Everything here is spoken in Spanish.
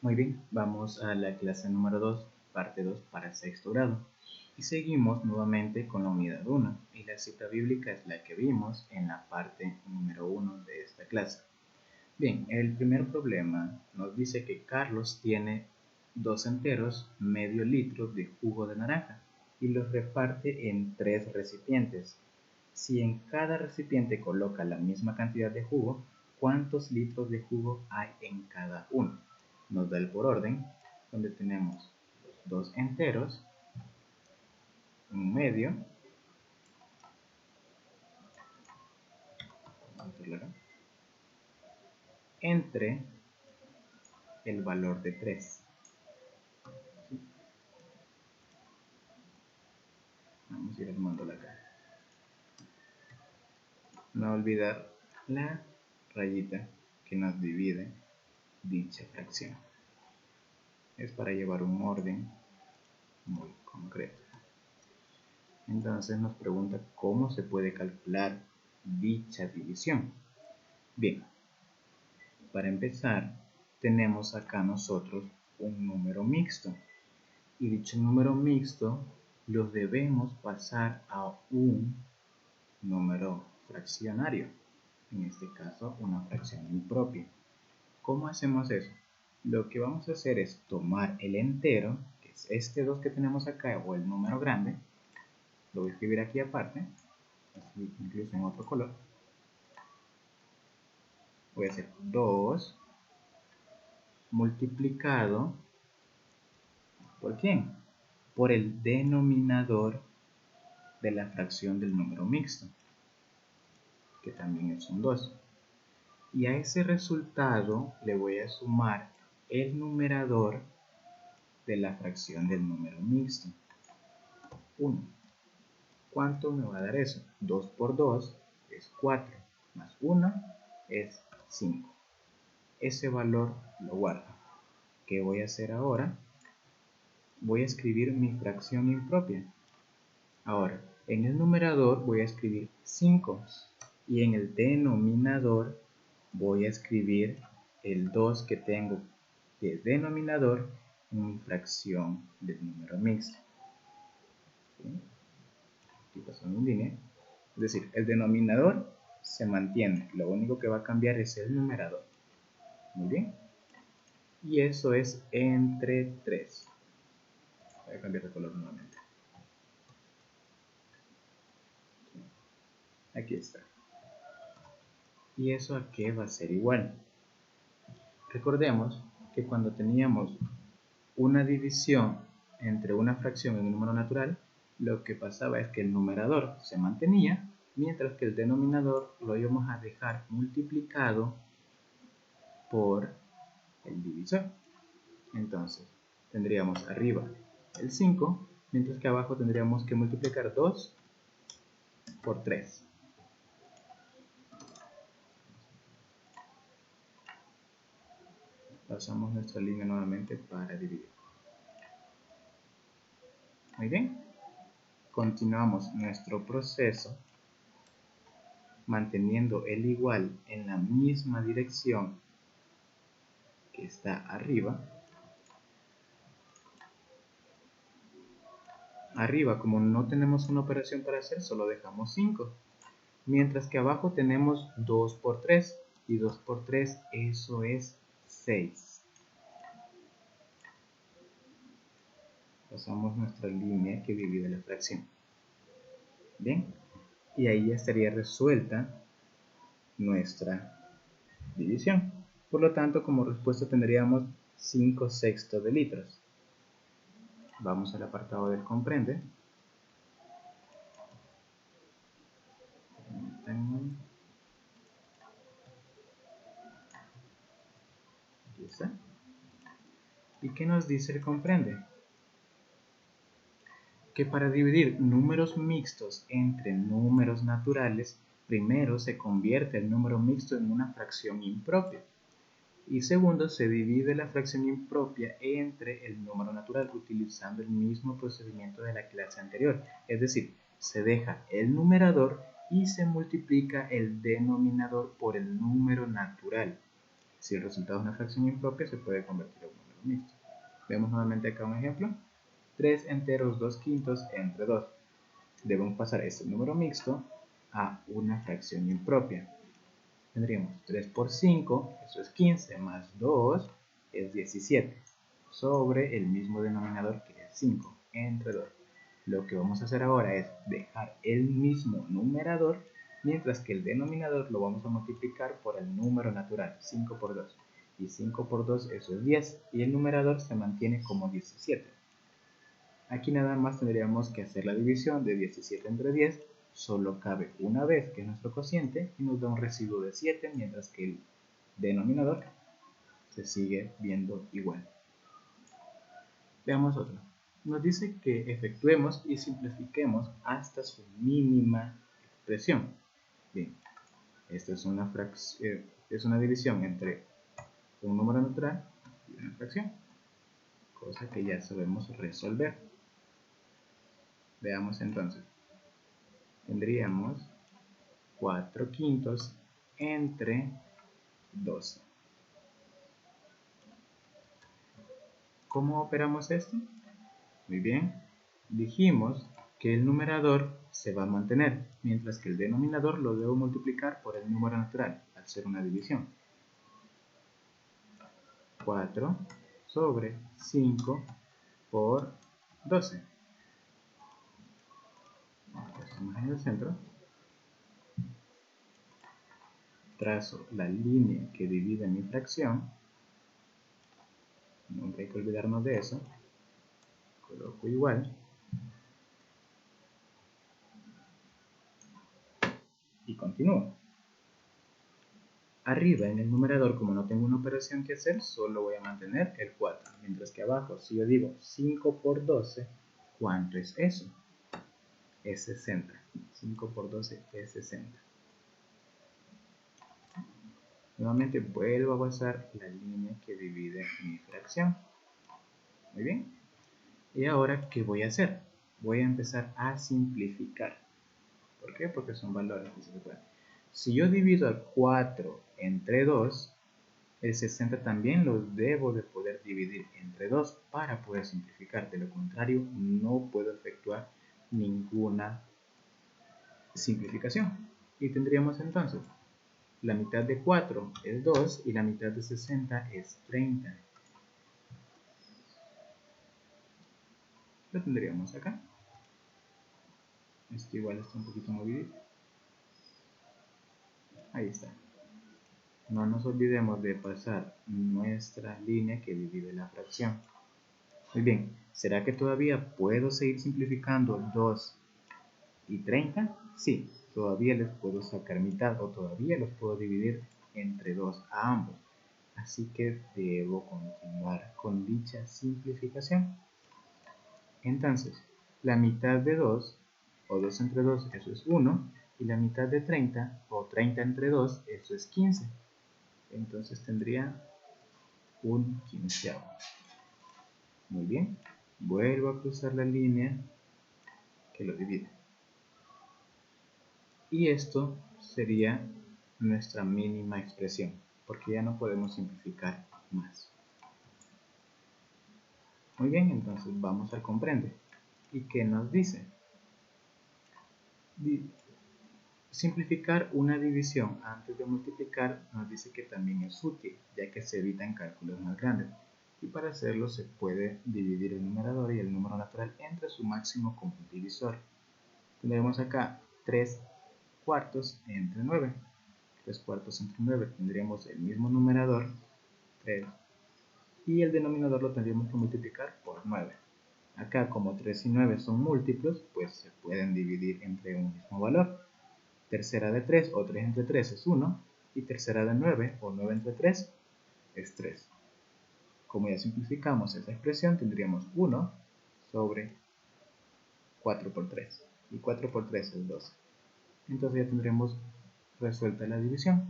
Muy bien, vamos a la clase número 2, parte 2 para sexto grado. Y seguimos nuevamente con la unidad 1 y la cita bíblica es la que vimos en la parte número 1 de esta clase. Bien, el primer problema nos dice que Carlos tiene 2 enteros medio litro de jugo de naranja y los reparte en 3 recipientes. Si en cada recipiente coloca la misma cantidad de jugo, ¿cuántos litros de jugo hay en cada uno? Nos da el por orden, donde tenemos los 2 enteros, un medio, entre el valor de 3. Vamos a ir armándola acá. No olvidar la rayita que nos divide dicha fracción. Es para llevar un orden muy concreto. Entonces nos pregunta cómo se puede calcular dicha división. Bien, para empezar tenemos acá nosotros un número mixto y dicho número mixto lo debemos pasar a un número fraccionario, en este caso una fracción impropia. ¿Cómo hacemos eso? Lo que vamos a hacer es tomar el entero, que es este 2 que tenemos acá, o el número grande, lo voy a escribir aquí aparte, así incluso en otro color. Voy a hacer 2 multiplicado ¿por quién? Por el denominador de la fracción del número mixto, que también es un 2. Y a ese resultado le voy a sumar el numerador de la fracción del número mixto, 1. ¿Cuánto me va a dar eso? 2 por 2 es 4, más 1 es 5. Ese valor lo guardo. ¿Qué voy a hacer ahora? Voy a escribir mi fracción impropia. Ahora, en el numerador voy a escribir 5 y en el denominador voy a escribir el 2 que tengo de denominador en mi fracción del número mixto. Aquí pasando en línea. Es decir, el denominador se mantiene, lo único que va a cambiar es el numerador. Muy bien. Y eso es entre 3. Voy a cambiar de color nuevamente. Aquí está. ¿Y eso a qué va a ser igual? Recordemos que cuando teníamos una división entre una fracción y un número natural, lo que pasaba es que el numerador se mantenía, mientras que el denominador lo íbamos a dejar multiplicado por el divisor. Entonces, tendríamos arriba el 5, mientras que abajo tendríamos que multiplicar 2 por 3. Pasamos nuestra línea nuevamente para dividir. Muy bien. Continuamos nuestro proceso manteniendo el igual en la misma dirección que está arriba. Arriba, como no tenemos una operación para hacer, solo dejamos 5. Mientras que abajo tenemos 2 por 3. Y 2 por 3, eso es 6. Pasamos nuestra línea que divide la fracción. Bien. Y ahí ya estaría resuelta nuestra división. Por lo tanto, como respuesta tendríamos 5/6 de litros. Vamos al apartado del comprende. Aquí está. ¿Y qué nos dice el comprende? Que para dividir números mixtos entre números naturales, primero se convierte el número mixto en una fracción impropia. Y segundo, se divide la fracción impropia entre el número natural utilizando el mismo procedimiento de la clase anterior. Es decir, se deja el numerador y se multiplica el denominador por el número natural. Si el resultado es una fracción impropia, se puede convertir en un número mixto. Vemos nuevamente acá un ejemplo. 3 enteros 2 quintos entre 2. Debemos pasar este número mixto a una fracción impropia. Tendríamos 3 por 5, eso es 15, más 2 es 17, sobre el mismo denominador que es 5, entre 2. Lo que vamos a hacer ahora es dejar el mismo numerador, mientras que el denominador lo vamos a multiplicar por el número natural, 5 por 2. Y 5 por 2, eso es 10, y el numerador se mantiene como 17. Aquí nada más tendríamos que hacer la división de 17 entre 10, solo cabe una vez, que es nuestro cociente, y nos da un residuo de 7, mientras que el denominador se sigue viendo igual. Veamos otro. Nos dice que efectuemos y simplifiquemos hasta su mínima expresión. Bien, esta es una división entre un número natural y una fracción, cosa que ya sabemos resolver. Veamos entonces. Tendríamos 4 quintos entre 12. ¿Cómo operamos esto? Muy bien, dijimos que el numerador se va a mantener, mientras que el denominador lo debo multiplicar por el número natural, al ser una división. 4 sobre 5 por 12. Estamos en el centro. Trazo la línea que divide mi fracción. Nunca hay que olvidarnos de eso. Coloco igual. Y continúo. Arriba en el numerador, como no tengo una operación que hacer, solo voy a mantener el 4. Mientras que abajo, si yo digo 5 por 12, ¿cuánto es eso? Es 60. 5 por 12 es 60. Nuevamente vuelvo a pasar la línea que divide mi fracción. Muy bien. Y ahora, ¿qué voy a hacer? Voy a empezar a simplificar. ¿Por qué? Porque son valores que se pueden. Si yo divido al 4 entre 2, el 60 también lo debo de poder dividir entre 2 para poder simplificar. De lo contrario, no puedo efectuar ninguna simplificación. Y tendríamos entonces, la mitad de 4 es 2 y la mitad de 60 es 30. Lo tendríamos acá. Esto igual está un poquito movidito. Ahí está. No nos olvidemos de pasar nuestra línea que divide la fracción. Muy bien, ¿será que todavía puedo seguir simplificando 2 y 30? Sí, todavía les puedo sacar mitad o todavía los puedo dividir entre 2 a ambos. Así que debo continuar con dicha simplificación. Entonces, la mitad de 2 o 2 entre 2, eso es 1, y la mitad de 30 o 30 entre 2, eso es 15. Entonces tendría un quinceavo. Muy bien, vuelvo a cruzar la línea que lo divide. Y esto sería nuestra mínima expresión, porque ya no podemos simplificar más. Muy bien, entonces vamos al comprende. ¿Y qué nos dice? Simplificar una división antes de multiplicar nos dice que también es útil, ya que se evitan cálculos más grandes. Y para hacerlo se puede dividir el numerador y el número natural entre su máximo común divisor. Tendremos acá 3 cuartos entre 9. 3 cuartos entre 9 tendríamos el mismo numerador, 3, y el denominador lo tendríamos que multiplicar por 9. Acá, como 3 y 9 son múltiplos, pues se pueden dividir entre un mismo valor. Tercera de 3 o 3 entre 3 es 1, y tercera de 9 o 9 entre 3 es 3. Como ya simplificamos esa expresión, tendríamos 1 sobre 4 por 3, y 4 por 3 es 12. Entonces ya tendremos resuelta la división.